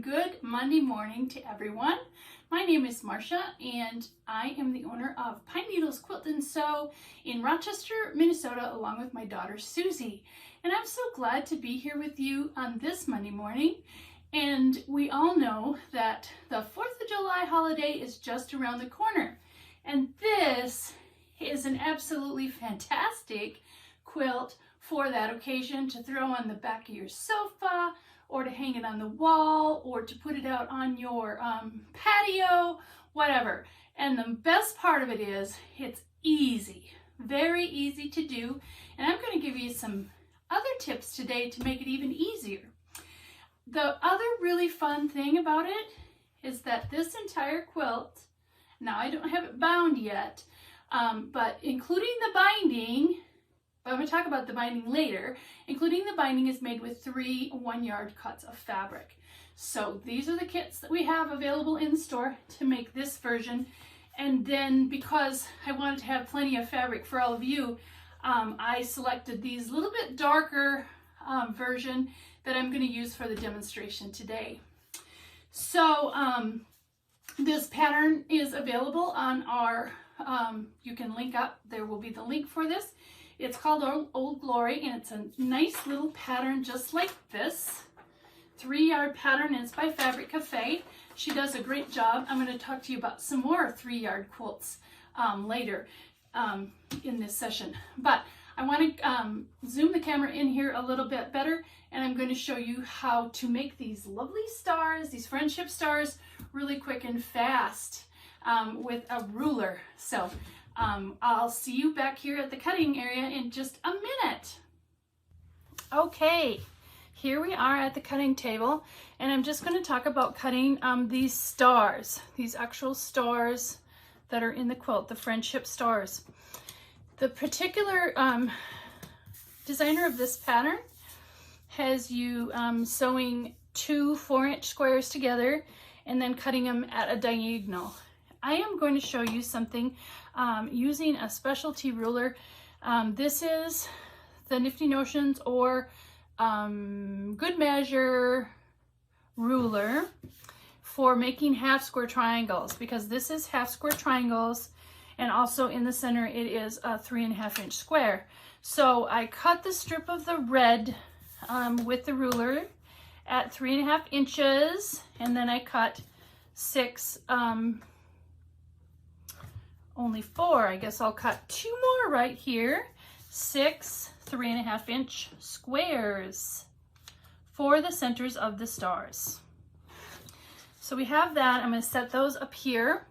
and good Monday morning to everyone. My name is Marcia and I am the owner of Pine Needles Quilt and Sew in Rochester, Minnesota, along with my daughter Susie. And I'm so glad to be here with you on this Monday morning. And we all know that the 4th of July holiday is just around the corner. And this is an absolutely fantastic quilt for that occasion, to throw on the back of your sofa, or to hang it on the wall, or to put it out on your patio, whatever. And the best part of it is it's easy, very easy to do. And I'm going to give you some other tips today to make it even easier. The other really fun thing about it is that this entire quilt, now I don't have it bound yet, but including the binding, but I'm going to talk about the binding later, including the binding is made with 3 1-yard cuts of fabric. So these are the kits that we have available in the store to make this version. And then because I wanted to have plenty of fabric for all of you, I selected these little bit darker version that I'm going to use for the demonstration today. So this pattern is available on our, you can link up, there will be the link for this. It's called Old Glory, and it's a nice little pattern just like this. 3-yard pattern, and it's by Fabric Cafe. She does a great job. I'm going to talk to you about some more 3-yard quilts later in this session. But I want to zoom the camera in here a little bit better, and I'm going to show you how to make these lovely stars, these friendship stars, really quick and fast with a ruler. So I'll see you back here at the cutting area in just a minute. Okay, here we are at the cutting table, and I'm just going to talk about cutting these stars, these actual stars that are in the quilt, the friendship stars. The particular designer of this pattern has you sewing 2 4-inch squares together and then cutting them at a diagonal. I am going to show you something using a specialty ruler. This is the Nifty Notions or Good Measure ruler for making half square triangles, because this is half square triangles, and also in the center it is a 3.5-inch square. So I cut the strip of the red with the ruler at 3.5 inches, and then I cut 6 only 4, I guess I'll cut 2 more right here, 6 3.5-inch squares for the centers of the stars. So we have that. I'm going to set those up here,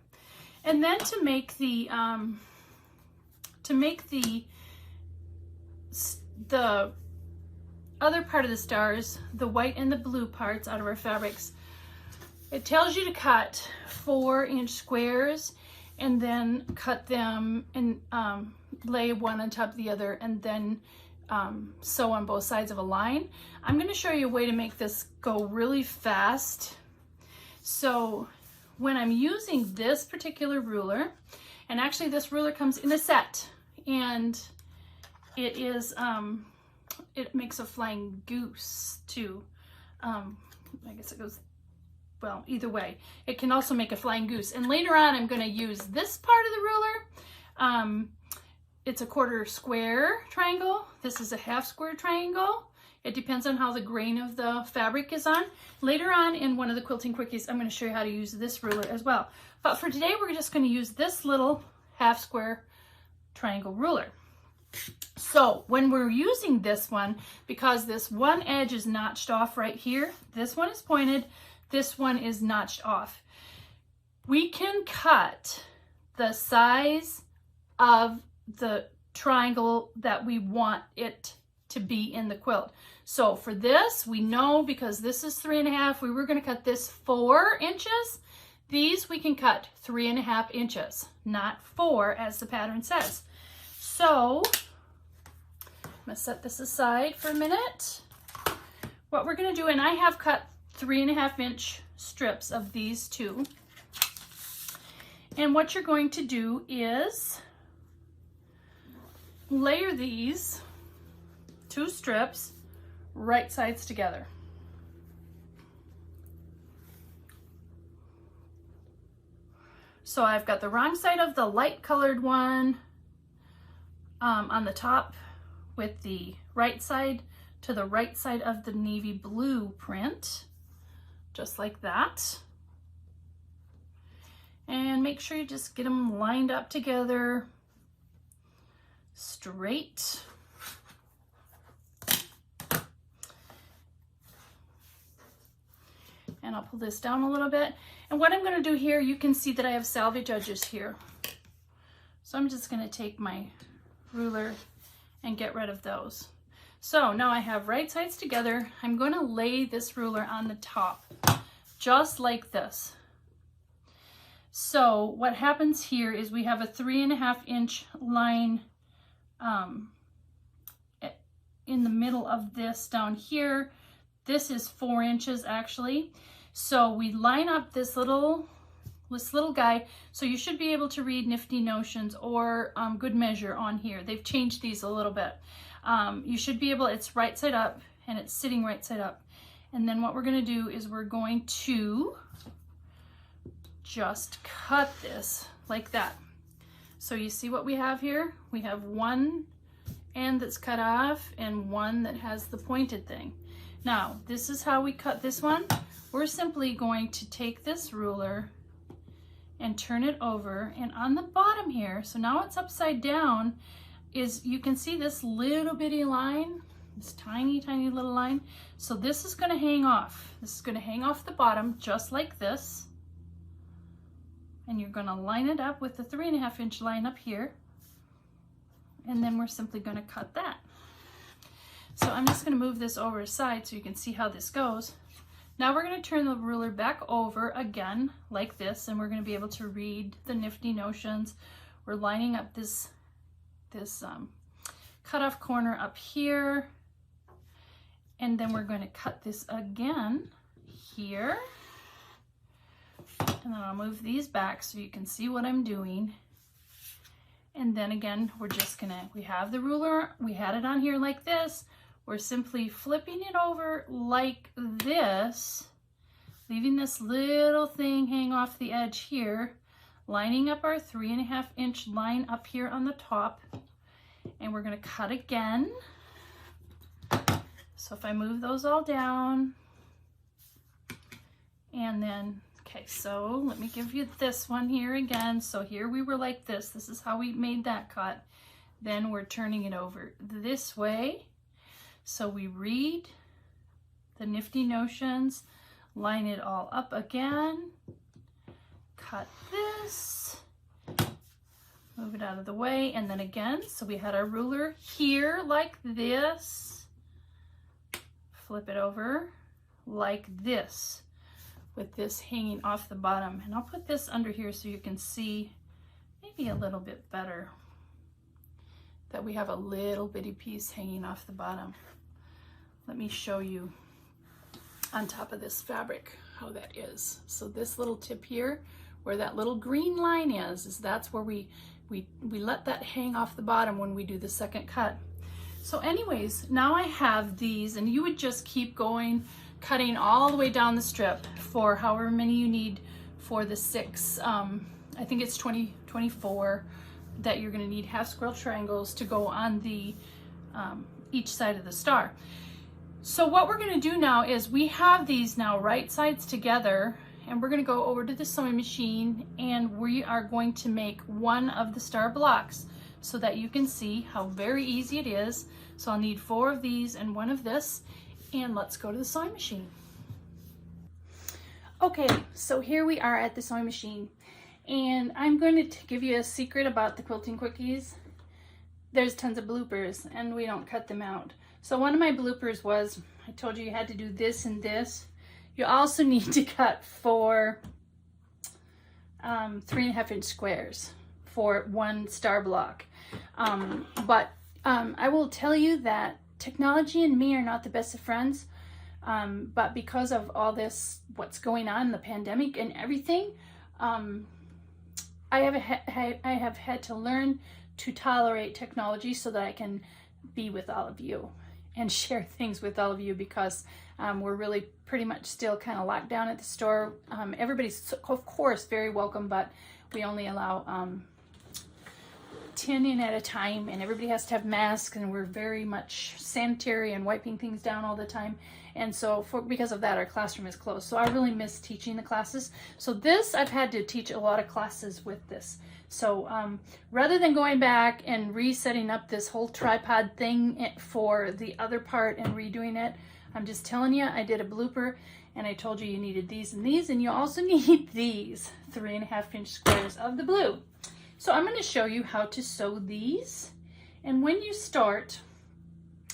and then to make the other part of the stars, the white and the blue parts out of our fabrics, it tells you to cut 4-inch squares and then cut them and lay one on top of the other, and then sew on both sides of a line. I'm going to show you a way to make this go really fast. So when I'm using this particular ruler, and actually this ruler comes in a set, and it is it makes a flying goose too. I guess it goes, well, either way, it can also make a flying goose. And later on, I'm going to use this part of the ruler. It's a 1/4 square triangle. This is a half square triangle. It depends on how the grain of the fabric is on. Later on in one of the Quilting Quickies, I'm going to show you how to use this ruler as well. But for today, we're just going to use this little half square triangle ruler. So when we're using this one, because this one edge is notched off right here, this one is pointed, this one is notched off, we can cut the size of the triangle that we want it to be in the quilt. So for this, we know, because this is 3.5, we were going to cut this 4 inches. These we can cut 3.5 inches, not 4 as the pattern says. So I'm going to set this aside for a minute. What we're going to do, and I have cut 3.5-inch strips of these 2. And what you're going to do is layer these 2 strips right sides together. So I've got the wrong side of the light colored one on the top with the right side to the right side of the navy blue print, just like that. And make sure you just get them lined up together, straight. And I'll pull this down a little bit. And what I'm going to do here, you can see that I have salvage edges here. So I'm just going to take my ruler and get rid of those. So now I have right sides together. I'm going to lay this ruler on the top, just like this. So what happens here is we have a 3.5 inch line in the middle of this down here. This is 4 inches actually. So we line up this little guy. So you should be able to read Nifty Notions or Good Measure on here. They've changed these a little bit. You should be able, it's right side up and it's sitting right side up. And then what we're going to do is we're going to just cut this like that. So you see what we have here? We have one end that's cut off and one that has the pointed thing. Now, this is how we cut this one. We're simply going to take this ruler and turn it over, and on the bottom here, so now it's upside down, is you can see this little bitty line, this tiny, tiny little line. So this is going to hang off. This is going to hang off the bottom just like this. And you're going to line it up with the 3.5 inch line up here. And then we're simply going to cut that. So I'm just going to move this over aside so you can see how this goes. Now we're going to turn the ruler back over again like this, and we're going to be able to read the Nifty Notions. We're lining up this cutoff corner up here, and then we're going to cut this again here. And then I'll move these back so you can see what I'm doing. And then again, we're just gonna, we have the ruler, we had it on here like this. We're simply flipping it over like this, leaving this little thing hang off the edge here, lining up our 3.5 inch line up here on the top, and we're gonna cut again. So if I move those all down, and then, okay, so let me give you this one here again. So here we were like this. This is how we made that cut. Then we're turning it over this way. So we read the Nifty Notions, line it all up again, cut this, move it out of the way, and then again, so we had our ruler here like this, flip it over like this, with this hanging off the bottom. And I'll put this under here so you can see maybe a little bit better that we have a little bitty piece hanging off the bottom. Let me show you on top of this fabric how that is. So this little tip here, where that little green line is that's where we let that hang off the bottom when we do the second cut. So anyways, now I have these, and you would just keep going, cutting all the way down the strip for however many you need for the 6, I think it's 24 that you're going to need half square triangles to go on the each side of the star. So what we're going to do now is we have these now right sides together, and we're going to go over to the sewing machine, and we are going to make one of the star blocks so that you can see how very easy it is. So I'll need 4 of these and 1 of this, and let's go to the sewing machine. Okay, so here we are at the sewing machine, and I'm going to give you a secret about the Quilting Quickies. There's tons of bloopers, and we don't cut them out. So one of my bloopers was, I told you had to do this and this. You also need to cut 4 3.5 inch squares for 1 star block. But I will tell you that technology and me are not the best of friends. But because of all this, what's going on, the pandemic and everything, I have had to learn to tolerate technology so that I can be with all of you and share things with all of you because we're really pretty much still kind of locked down at the store. Everybody's, of course, very welcome, but we only allow 10 in at a time, and everybody has to have masks, and we're very much sanitary and wiping things down all the time. And so because of that, our classroom is closed. So I really miss teaching the classes. So this, I've had to teach a lot of classes with this. So rather than going back and resetting up this whole tripod thing for the other part and redoing it, I'm just telling you, I did a blooper and I told you needed these and these, and you also need these 3.5-inch squares of the blue. So I'm going to show you how to sew these. And when you start,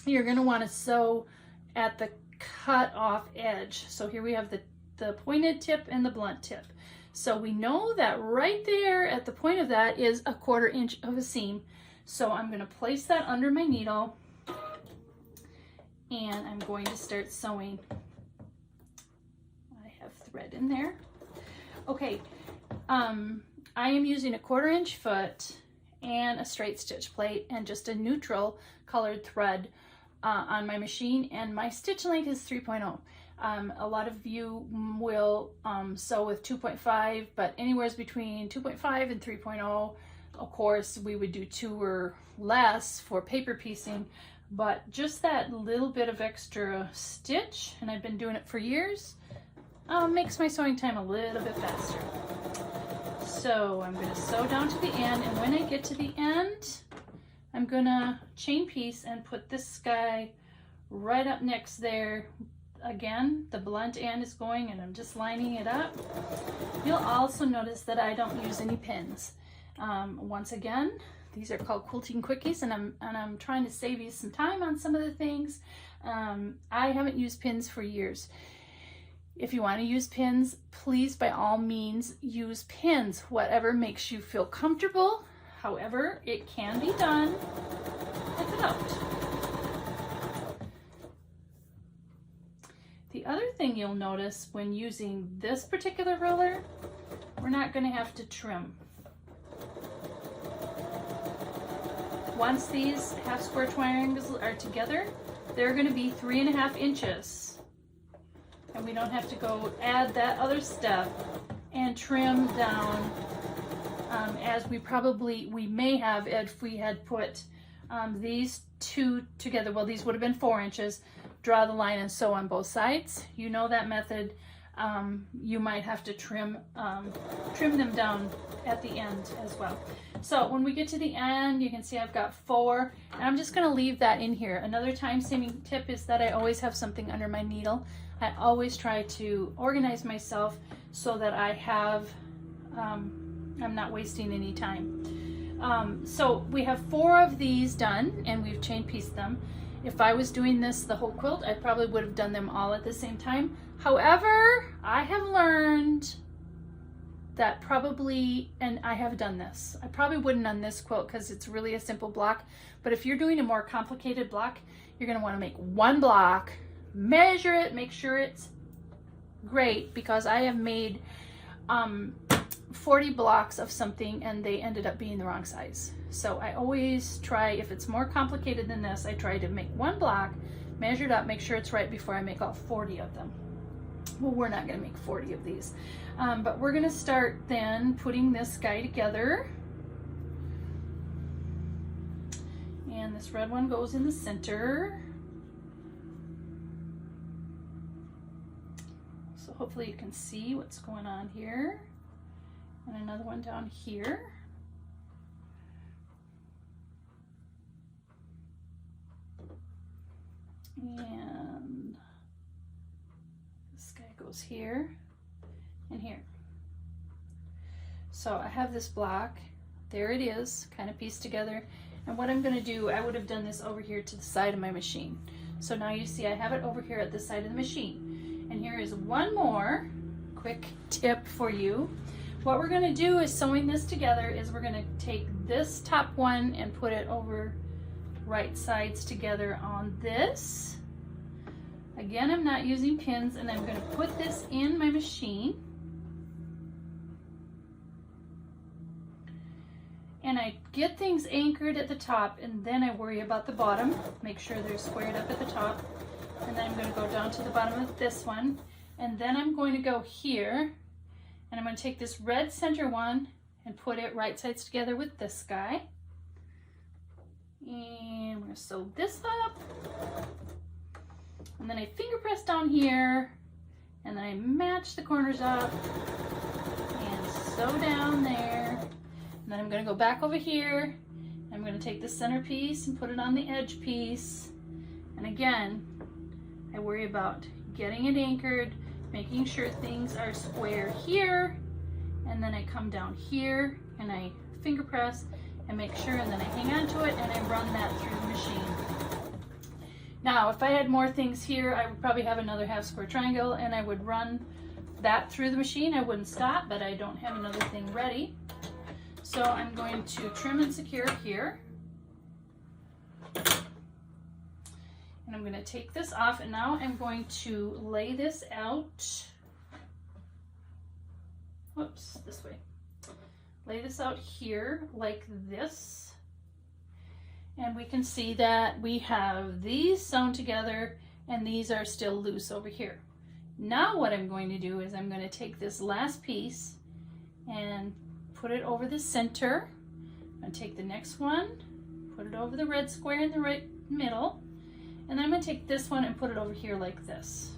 you're going to want to sew at the cut off edge. So here we have the pointed tip and the blunt tip. So we know that right there at the point of that is 1/4 inch of a seam. So I'm going to place that under my needle and I'm going to start sewing. I have thread in there. Okay, I am using 1/4 inch foot and a straight stitch plate and just a neutral colored thread on my machine, and my stitch length is 3.0. A lot of you will sew with 2.5, but anywhere between 2.5 and 3.0. Of course, we would do 2 or less for paper piecing, but just that little bit of extra stitch, and I've been doing it for years, makes my sewing time a little bit faster. So I'm going to sew down to the end, and when I get to the end, I'm going to chain piece and put this guy right up next there. Again, the blunt end is going, and I'm just lining it up. You'll also notice that I don't use any pins. Once again, these are called Quilting Quickies, and I'm trying to save you some time on some of the things. I haven't used pins for years. If you want to use pins, please, by all means, use pins. Whatever makes you feel comfortable. However, it can be done without. The other thing you'll notice when using this particular ruler, we're not going to have to trim. Once these half square triangles are together, they're going to be 3.5 inches. And we don't have to go add that other step and trim down as we may have if we had put these two together. Well, these would have been 4 inches. Draw the line and sew on both sides. You know that method. You might have to trim them down at the end as well. So when we get to the end, you can see I've got 4, and I'm just going to leave that in here. Another time-saving tip is that I always have something under my needle. I always try to organize myself so that I have, I'm not wasting any time. So we have 4 of these done, and we've chain pieced them. If I was doing this the whole quilt, I probably would have done them all at the same time. However, I have learned that probably, and I have done this, I probably wouldn't on this quilt because it's really a simple block, but if you're doing a more complicated block, you're going to want to make one block, measure it, make sure it's great, because I have made 40 blocks of something and they ended up being the wrong size. So I always try, if it's more complicated than this, I try to make one block, measure it up, make sure it's right before I make all 40 of them. Well, we're not going to make 40 of these, but we're going to start then putting this guy together. And this red one goes in the center. So hopefully you can see what's going on here. And another one down here. And this guy goes here and here. So I have this block, there it is, kind of pieced together. And what I'm going to do, I would have done this over here to the side of my machine. So now you see I have it over here at the side of the machine. And here is one more quick tip for you. What we're going to do is, sewing this together, is we're going to take this top one and put it over right sides together on this. Again, I'm not using pins, and I'm going to put this in my machine. And and I get things anchored at the top, and then I worry about the bottom. Make sure they're squared up at the top. And then I'm going to go down to the bottom of this one. And then I'm going to go here, and I'm going to take this red center one and put it right sides together with this guy. And we're going to sew this up. And then I finger press down here, and then I match the corners up and sew down there. And then I'm going to go back over here. I'm going to take the center piece and put it on the edge piece. And again, I worry about getting it anchored, making sure things are square here. And then I come down here and I finger press and make sure, and then I hang on to it and I run that through the machine. Now, if I had more things here, I would probably have another half square triangle and I would run that through the machine. I wouldn't stop, but I don't have another thing ready. So I'm going to trim and secure here. And I'm going to take this off, and now I'm going to lay this out. Whoops, this way. Lay this out here like this. And we can see that we have these sewn together and these are still loose over here. Now what I'm going to do is I'm going to take this last piece and put it over the center. I'm going to take the next one, put it over the red square in the right middle, and then I'm going to take this one and put it over here like this.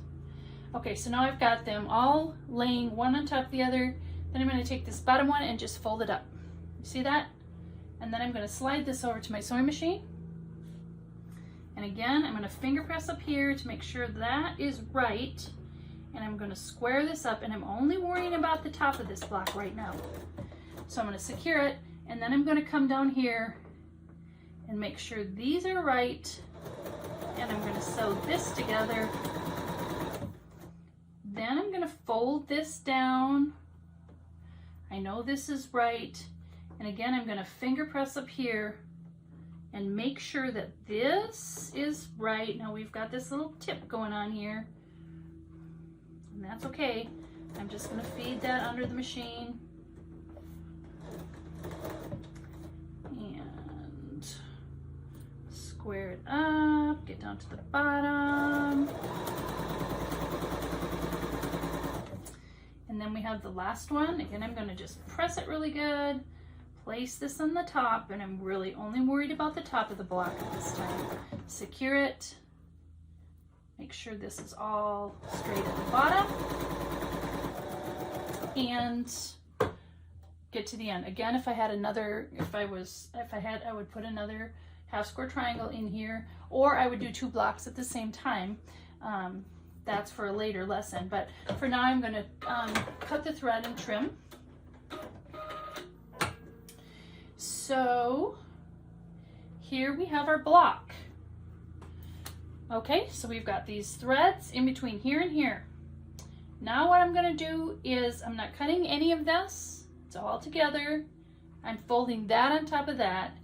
Okay, so now I've got them all laying one on top of the other. Then I'm going to take this bottom one and just fold it up. You see that? And then I'm going to slide this over to my sewing machine. And again, I'm going to finger press up here to make sure that is right. And I'm going to square this up, and I'm only worrying about the top of this block right now. So I'm going to secure it, and then I'm going to come down here and make sure these are right. And I'm going to sew this together. Then I'm going to fold this down. I know this is right. And again, I'm going to finger press up here and make sure that this is right. Now we've got this little tip going on here, and that's okay. I'm just going to feed that under the machine. And square it up, get down to the bottom. And then we have the last one. Again, I'm going to just press it really good. Place this on the top, and I'm really only worried about the top of the block at this time. Secure it. Make sure this is all straight at the bottom. And get to the end. Again, if I had another, I would put another half square triangle in here, or I would do 2 blocks at the same time. That's for a later lesson, but for now I'm going to cut the thread and trim. So here we have our block. Okay, so we've got these threads in between here and here. Now what I'm going to do is I'm not cutting any of this. It's all together. I'm folding that on top of that,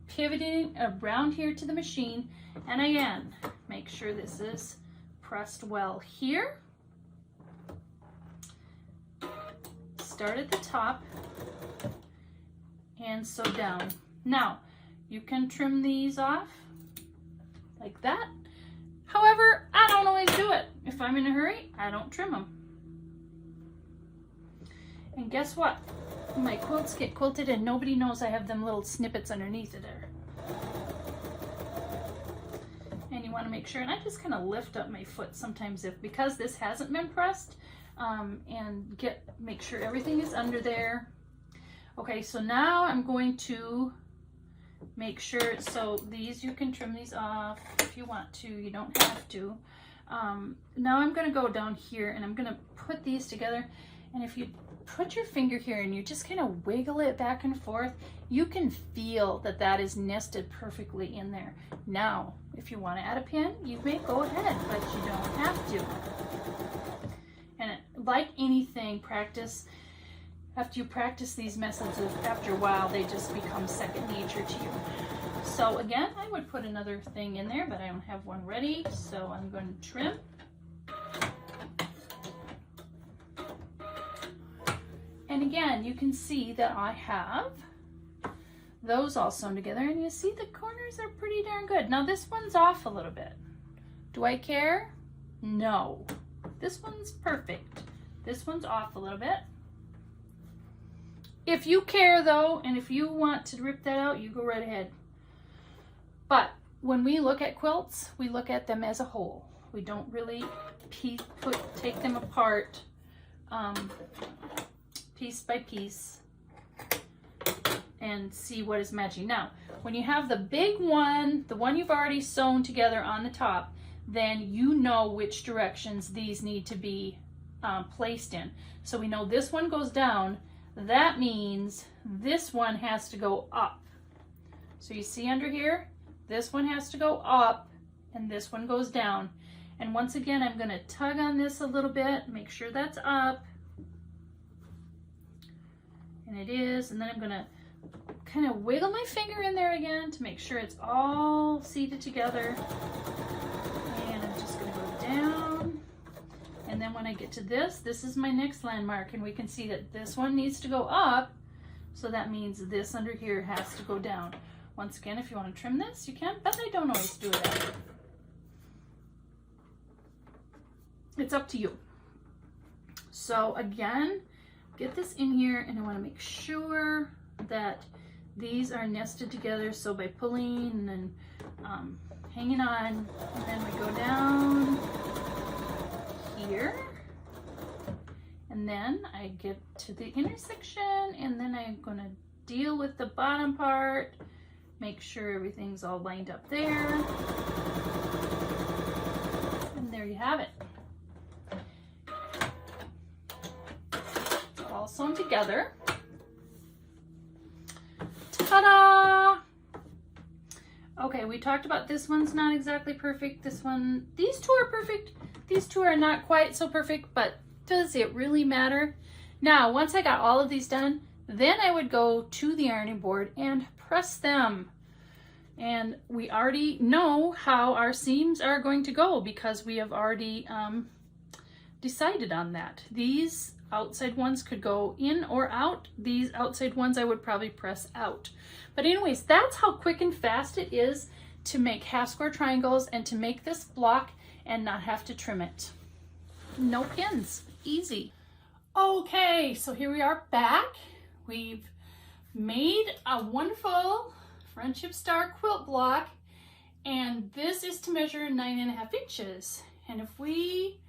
pivoting around here to the machine, and again, make sure this is pressed well here. Start at the top and sew down. Now, you can trim these off like that. However, I don't always do it. If I'm in a hurry, I don't trim them. And guess what? My quilts get quilted and nobody knows I have them little snippets underneath it there. And you want to make sure, and I just kind of lift up my foot sometimes because this hasn't been pressed, and make sure everything is under there. Okay, so now I'm going to make sure, so these, you can trim these off if you want to, you don't have to. Now I'm going to go down here and I'm going to put these together, and if you put your finger here and you just kind of wiggle it back and forth, you can feel that that is nested perfectly in there. Now, if you want to add a pin, you may go ahead, but you don't have to. And like anything, practice. After you practice these methods, after a while, they just become second nature to you. So again, I would put another thing in there, but I don't have one ready, so I'm going to trim. And again, you can see that I have those all sewn together, and you see the corners are pretty darn good. Now this one's off a little bit. Do I care? No. This one's perfect. This one's off a little bit. If you care though, and if you want to rip that out, you go right ahead. But when we look at quilts, we look at them as a whole. We don't really take them apart piece by piece and see what is matching. Now, when you have the big one, the one you've already sewn together on the top, then you know which directions these need to be placed in. So we know this one goes down. That means this one has to go up. So you see under here, this one has to go up and this one goes down. And once again, I'm going to tug on this a little bit, make sure that's up. And it is. And then I'm going to kind of wiggle my finger in there again to make sure it's all seated together. And I'm just going to go down. And then when I get to this is my next landmark. And we can see that this one needs to go up. So that means this under here has to go down. Once again, if you want to trim this, you can, but I don't always do it. It's up to you. So again, get this in here, and I want to make sure that these are nested together. So by pulling and then hanging on, and then we go down here, and then I get to the intersection, and then I'm going to deal with the bottom part, make sure everything's all lined up there, and there you have it. All sewn together. Ta-da! Okay, we talked about this one's not exactly perfect. This one, these two are perfect. These two are not quite so perfect, but does it really matter? Now, once I got all of these done, then I would go to the ironing board and press them. And we already know how our seams are going to go because we have already decided on that. These outside ones could go in or out. These outside ones I would probably press out. But anyways, that's how quick and fast it is to make half square triangles and to make this block and not have to trim it. No pins, easy. Okay, so here we are back. We've made a wonderful Friendship Star quilt block, and this is to measure 9.5 inches. And if we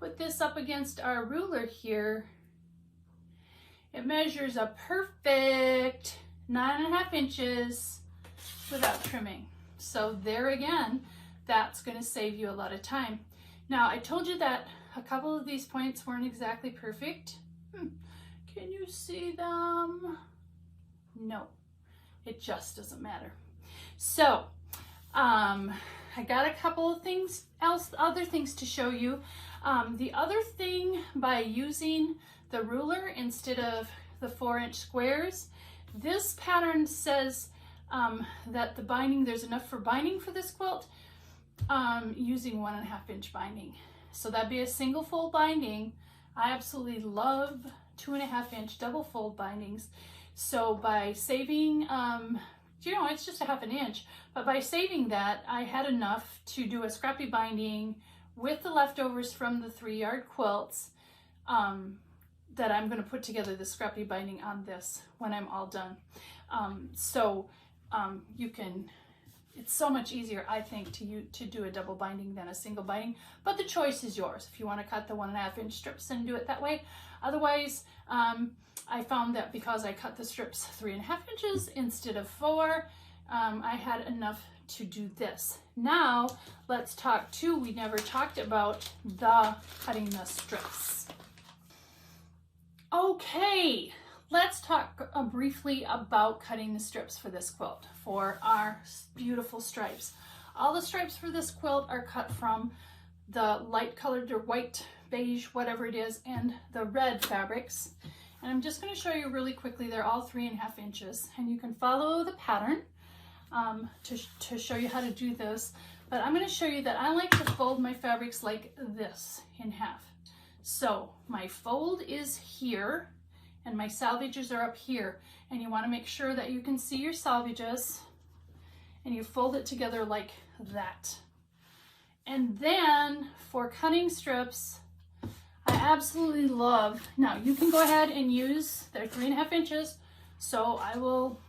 put this up against our ruler here, it measures a perfect 9.5 inches without trimming. So there again, that's going to save you a lot of time. Now, I told you that a couple of these points weren't exactly perfect. Can you see them? No, it just doesn't matter. So, I got a couple of other things to show you. The other thing, by using the ruler instead of the 4-inch squares, this pattern says that the binding, there's enough for binding for this quilt using 1.5-inch binding. So that'd be a single fold binding. I absolutely love 2.5-inch double fold bindings. So by saving, it's just 1/2 inch, but by saving that, I had enough to do a scrappy binding with the leftovers from the 3-yard quilts that I'm going to put together the scrappy binding on this when I'm all done. You can, it's so much easier, I think, to do a double binding than a single binding, but the choice is yours if you want to cut the 1.5-inch strips and do it that way. Otherwise, I found that because I cut the strips 3.5 inches instead of 4, I had enough to do this. Now, let's talk too, we never talked about the cutting the strips. Okay, let's talk briefly about cutting the strips for this quilt, for our beautiful stripes. All the stripes for this quilt are cut from the light colored or white, beige, whatever it is, and the red fabrics. And I'm just going to show you really quickly, they're all 3.5 inches, and you can follow the pattern to show you how to do this. But I'm going to show you that I like to fold my fabrics like this in half. So my fold is here, and my salvages are up here. And you want to make sure that you can see your salvages, and you fold it together like that. And then for cutting strips, I absolutely love, now you can go ahead and use, they're 3.5 inches, so I will,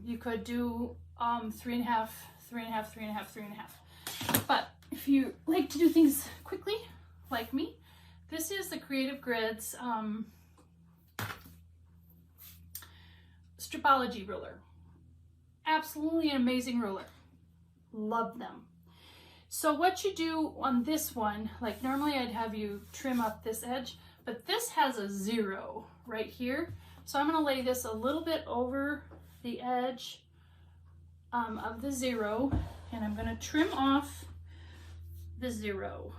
you could do 3.5, 3.5, 3.5, 3.5. But if you like to do things quickly, like me, this is the Creative Grids Stripology ruler. Absolutely an amazing ruler. Love them. So what you do on this one, like normally I'd have you trim up this edge, but this has a 0 right here. So I'm going to lay this a little bit over the edge of the 0, and I'm going to trim off the 0.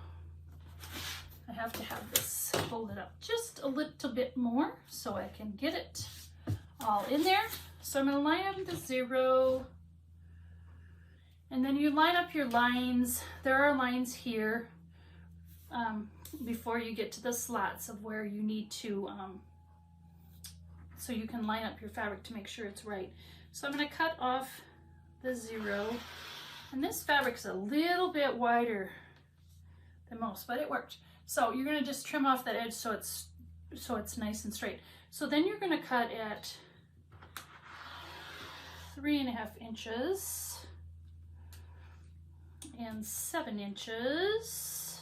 I have to have this folded up just a little bit more so I can get it all in there. So I'm going to line up the 0, and then you line up your lines. There are lines here before you get to the slots of where you need to, so you can line up your fabric to make sure it's right. So I'm going to cut off the 0, and this fabric's a little bit wider than most, but it worked. So you're going to just trim off that edge so it's nice and straight. So then you're going to cut at 3.5 inches and 7 inches,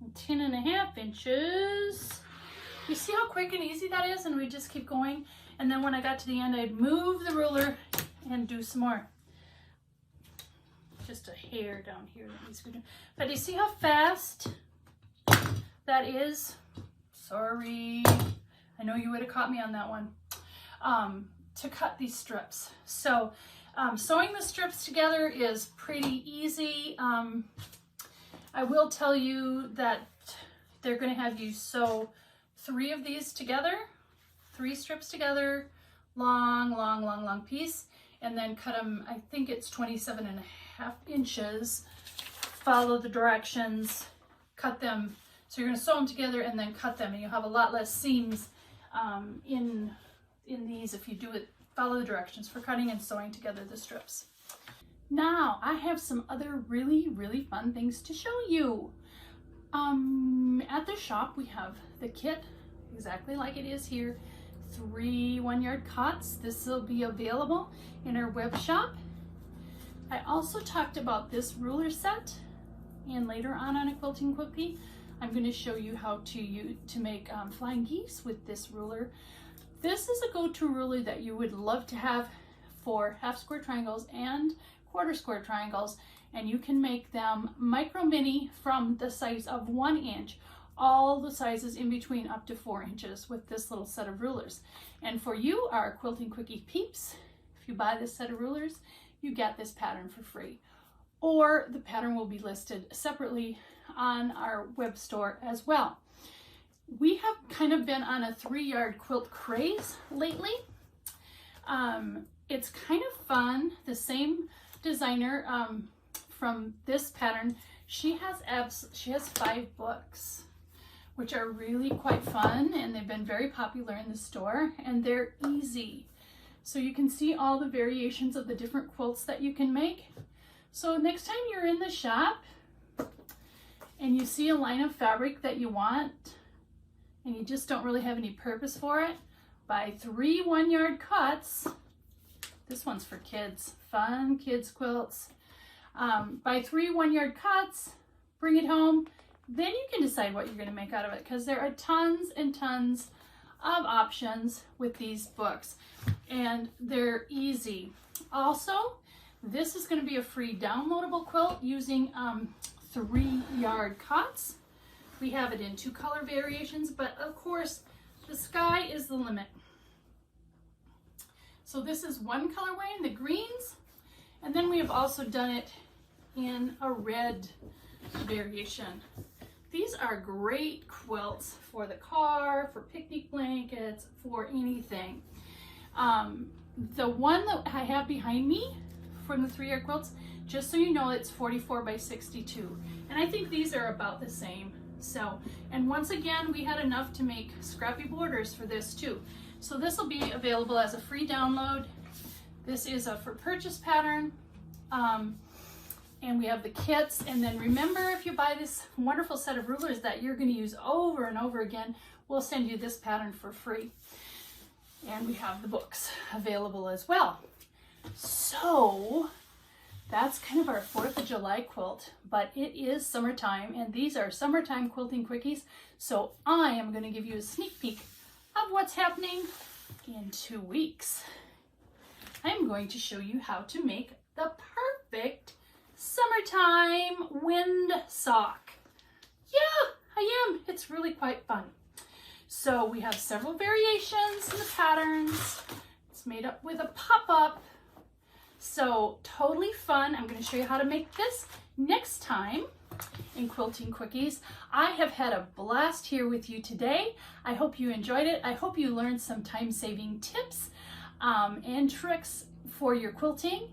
and 10.5 inches. You see how quick and easy that is? And we just keep going. And then when I got to the end, I'd move the ruler and do some more. Just a hair down here that needs to be done. But you see how fast that is? Sorry. I know you would have caught me on that one. To cut these strips. So sewing the strips together is pretty easy. I will tell you that they're going to have you sew 3 of these together, 3 strips together, long piece, and then cut them, I think it's 27.5 inches. Follow the directions, cut them. So you're going to sew them together and then cut them, and you'll have a lot less seams in these if you do it, follow the directions for cutting and sewing together the strips. Now I have some other really fun things to show you. At the shop we have the kit exactly like it is here, 3 1-yard cots. This will be available in our web shop. I also talked about this ruler set, and later on a Quilting Quickie I'm going to show you how to make flying geese with this ruler. This is a go-to ruler that you would love to have for half square triangles and quarter square triangles, and you can make them micro mini from the size of 1 inch, all the sizes in between up to 4 inches with this little set of rulers. And for you, our Quilting Quickie peeps, if you buy this set of rulers, you get this pattern for free. Or the pattern will be listed separately on our web store as well. We have kind of been on a 3-yard quilt craze lately. It's kind of fun. The same designer from this pattern, she has 5 books, which are really quite fun, and they've been very popular in the store, and they're easy. So you can see all the variations of the different quilts that you can make. So next time you're in the shop and you see a line of fabric that you want and you just don't really have any purpose for it, buy 3 1-yard cuts. This one's for kids, fun kids quilts. Buy 3 1-yard cuts, bring it home, then you can decide what you're going to make out of it, because there are tons and tons of options with these books, and they're easy. Also, this is going to be a free downloadable quilt using 3-yard cots. We have it in 2 color variations, but of course the sky is the limit. So this is one colorway in the greens, and then we have also done it in a red variation. These are great quilts for the car, for picnic blankets, for anything. The one that I have behind me from the 3-yard quilts, just so you know, it's 44 by 62. And I think these are about the same So, and once again, we had enough to make scrappy borders for this too. So this will be available as a free download. This is a for purchase pattern. And we have the kits. And then remember, if you buy this wonderful set of rulers that you're going to use over and over again, we'll send you this pattern for free. And we have the books available as well. So that's kind of our 4th of July quilt, but it is summertime and these are summertime quilting quickies. So I am going to give you a sneak peek of what's happening in 2 weeks. I'm going to show you how to make the perfect summertime wind sock. Yeah, I am. It's really quite fun. So we have several variations in the patterns. It's made up with a pop-up. So totally fun. I'm going to show you how to make this next time in Quilting Quickies. I have had a blast here with you today. I hope you enjoyed it. I hope you learned some time-saving tips and tricks for your quilting.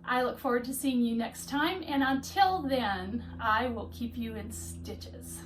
I look forward to seeing you next time, and until then, I will keep you in stitches.